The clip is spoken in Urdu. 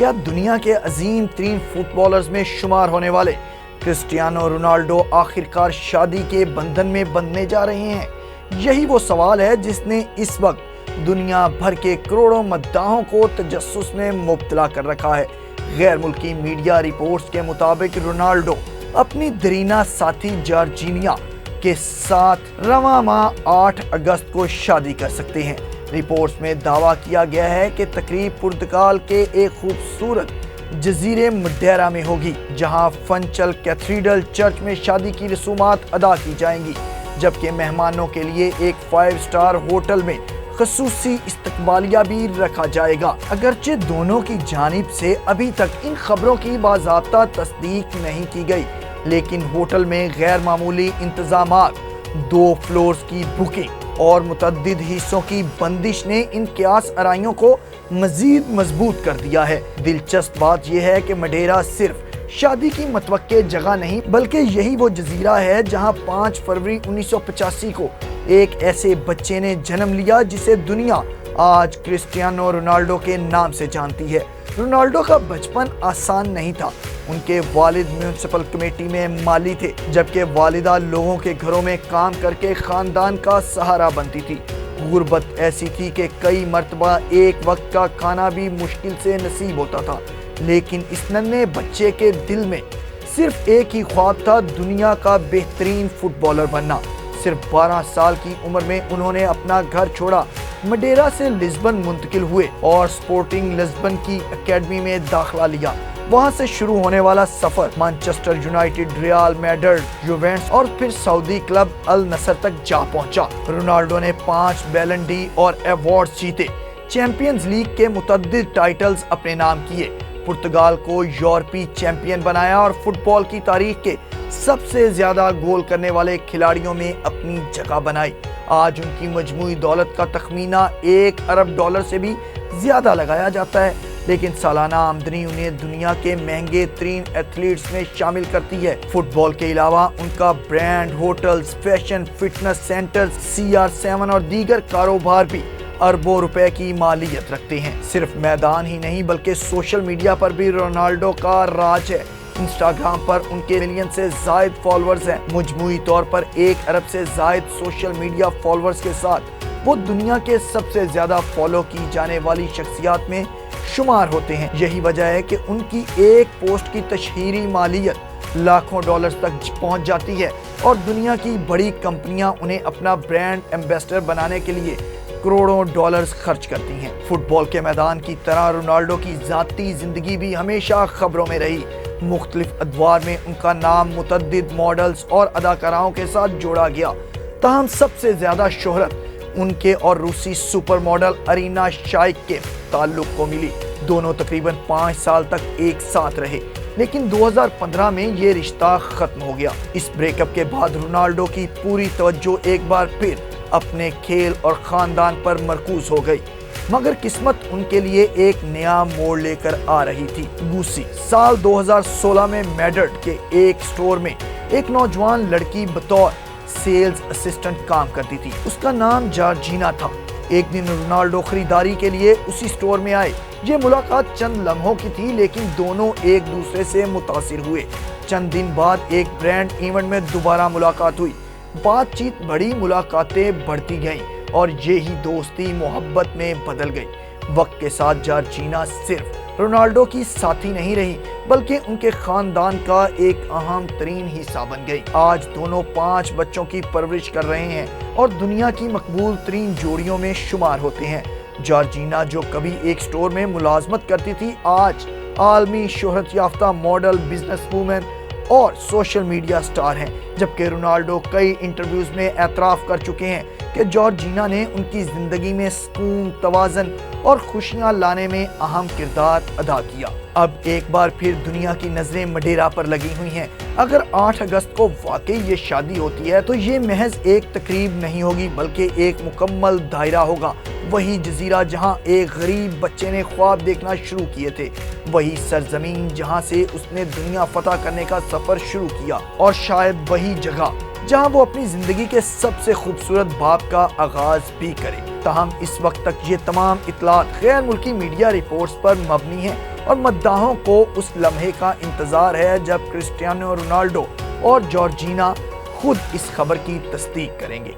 کیا دنیا کے عظیم ترین فٹ بالرز میں شمار ہونے والے کرسٹیانو رونالڈو آخرکار شادی کے بندھن میں بندھنے جا رہے ہیں؟ یہی وہ سوال ہے جس نے اس وقت دنیا بھر کے کروڑوں مداحوں کو تجسس میں مبتلا کر رکھا ہے۔ غیر ملکی میڈیا رپورٹس کے مطابق رونالڈو اپنی دیرینہ ساتھی جارجینیا کے ساتھ رواں ماہ 8 اگست کو شادی کر سکتے ہیں۔ رپورٹس میں دعویٰ کیا گیا ہے کہ تقریب پرتگال کے ایک خوبصورت جزیرے مڈیرا میں ہوگی، جہاں فنچل کیتھیڈرل چرچ میں شادی کی رسومات ادا کی جائیں گی، جبکہ مہمانوں کے لیے ایک 5 اسٹار ہوٹل میں خصوصی استقبالیہ بھی رکھا جائے گا۔ اگرچہ دونوں کی جانب سے ابھی تک ان خبروں کی باضابطہ تصدیق نہیں کی گئی، لیکن ہوٹل میں غیر معمولی انتظامات، 2 فلورز کی بکنگ اور متعدد حصوں کی بندش نے ان قیاس آرائیوں کو مزید مضبوط کر دیا ہے۔ دلچسپ بات یہ ہے کہ مڈیرا صرف شادی کی متوقع جگہ نہیں، بلکہ یہی وہ جزیرہ ہے جہاں 5 فروری 1985 کو ایک ایسے بچے نے جنم لیا جسے دنیا آج کرسٹیانو رونالڈو کے نام سے جانتی ہے۔ رونالڈو کا بچپن آسان نہیں تھا۔ ان کے والد میونسپل کمیٹی میں مالی تھے، جبکہ والدہ لوگوں کے گھروں میں کام کر کے خاندان کا سہارا بنتی تھی۔ غربت ایسی تھی کہ کئی مرتبہ ایک وقت کا کھانا بھی مشکل سے نصیب ہوتا تھا، لیکن اس ننھے بچے کے دل میں صرف ایک ہی خواب تھا، دنیا کا بہترین فٹ بالر بننا۔ صرف 12 سال کی عمر میں انہوں نے اپنا گھر چھوڑا، مڈیرا سے لزبن منتقل ہوئے اور سپورٹنگ لزبن کی اکیڈمی میں داخلہ لیا۔ وہاں سے شروع ہونے والا سفر Manchester United, Real Madrid, Juventus اور پھر سعودی کلب النصر تک جا پہنچا۔ رونالڈو نے 5 بیلن ڈی اور ایوارڈز جیتے، چیمپئنز لیگ کے متعدد ٹائٹلز اپنے نام کیے، پرتگال کو یورپی چیمپئن بنایا اور فٹ بال کی تاریخ کے سب سے زیادہ گول کرنے والے کھلاڑیوں میں اپنی جگہ بنائی۔ آج ان کی مجموعی دولت کا تخمینہ $1 ارب سے بھی زیادہ لگایا جاتا ہے، لیکن سالانہ آمدنی انہیں دنیا کے مہنگے ترین ایتھلیٹس میں شامل کرتی ہے۔ فٹ بال کے علاوہ ان کا brand, hotels, fashion, fitness centres, CR7 اور دیگر کاروبار بھی اربوں روپے کی مالیت رکھتے ہیں۔ صرف میدان ہی نہیں بلکہ سوشل میڈیا پر بھی رونالڈو کا راج ہے۔ انسٹاگرام پر ان کے ملین سے زائد فالوورز ہیں۔ مجموعی طور پر 1 ارب سے زائد سوشل میڈیا فالوورز کے ساتھ وہ دنیا کے سب سے زیادہ فالو کی جانے والی شخصیات میں شمار ہوتے ہیں۔ یہی وجہ ہے کہ ان کی ایک پوسٹ کی تشہیری مالیت لاکھوں ڈالرز تک پہنچ جاتی ہے اور دنیا کی بڑی کمپنیاں انہیں اپنا برانڈ ایمبیسڈر بنانے کے لیے کروڑوں ڈالرز خرچ کرتی ہیں۔ فٹ بال کے میدان کی طرح رونالڈو کی ذاتی زندگی بھی ہمیشہ خبروں میں رہی۔ مختلف ادوار میں ان کا نام متعدد ماڈلز اور اداکاراؤں کے ساتھ جوڑا گیا، تاہم سب سے زیادہ شہرت ان کے اور روسی سپر ماڈل ارینا شائک کے تعلق کو ملی۔ دونوں تقریباً 5 سال تک ایک ساتھ رہے، لیکن 2015 میں یہ رشتہ ختم ہو گیا۔ اس بریک اپ کے بعد رونالڈو کی پوری توجہ ایک بار پھر اپنے کھیل اور خاندان پر مرکوز ہو گئی، مگر قسمت ان کے لیے ایک نیا موڑ لے کر آ رہی تھی۔ گوسی سال 2016 میں میڈرڈ کے ایک سٹور میں ایک نوجوان لڑکی بطور سیلز اسسٹنٹ کام کرتی تھی۔ اس کا نام جارجینا تھا۔ ایک دن رونالڈو خریداری کے لیے اسی سٹور میں آئے۔ یہ ملاقات چند لمحوں کی تھی، لیکن دونوں ایک دوسرے سے متاثر ہوئے۔ چند دن بعد ایک برانڈ ایونٹ میں دوبارہ ملاقات ہوئی۔ بات چیت بڑی، ملاقاتیں بڑھتی گئیں اور یہی دوستی محبت میں بدل گئی۔ وقت کے ساتھ جارجینا صرف رونالڈو کی ساتھی نہیں رہی بلکہ ان کے خاندان کا ایک اہم ترین حصہ بن گئی۔ آج دونوں 5 بچوں کی پرورش کر رہے ہیں اور دنیا کی مقبول ترین جوڑیوں میں شمار ہوتے ہیں۔ جارجینا جو کبھی ایک سٹور میں ملازمت کرتی تھی، آج عالمی شہرت یافتہ ماڈل، بزنس وومن اور سوشل میڈیا سٹار ہیں، جبکہ رونالڈو کئی انٹرویوز میں اعتراف کر چکے ہیں کہ جارجینا نے ان کی زندگی میں سکون، توازن اور خوشیاں لانے میں اہم کردار ادا کیا۔ اب ایک بار پھر دنیا کی نظریں مڈیرا پر لگی ہوئی ہیں۔ اگر 8 اگست کو واقعی یہ شادی ہوتی ہے تو یہ محض ایک تقریب نہیں ہوگی بلکہ ایک مکمل دائرہ ہوگا۔ وہی جزیرہ جہاں ایک غریب بچے نے خواب دیکھنا شروع کیے تھے، وہی سرزمین جہاں سے اس نے دنیا فتح کرنے کا سفر شروع کیا، اور شاید وہی جگہ جہاں وہ اپنی زندگی کے سب سے خوبصورت باب کا آغاز بھی کرے۔ تاہم اس وقت تک یہ تمام اطلاعات غیر ملکی میڈیا رپورٹس پر مبنی ہیں اور مداحوں کو اس لمحے کا انتظار ہے جب کرسٹیانو رونالڈو اور جارجینا خود اس خبر کی تصدیق کریں گے۔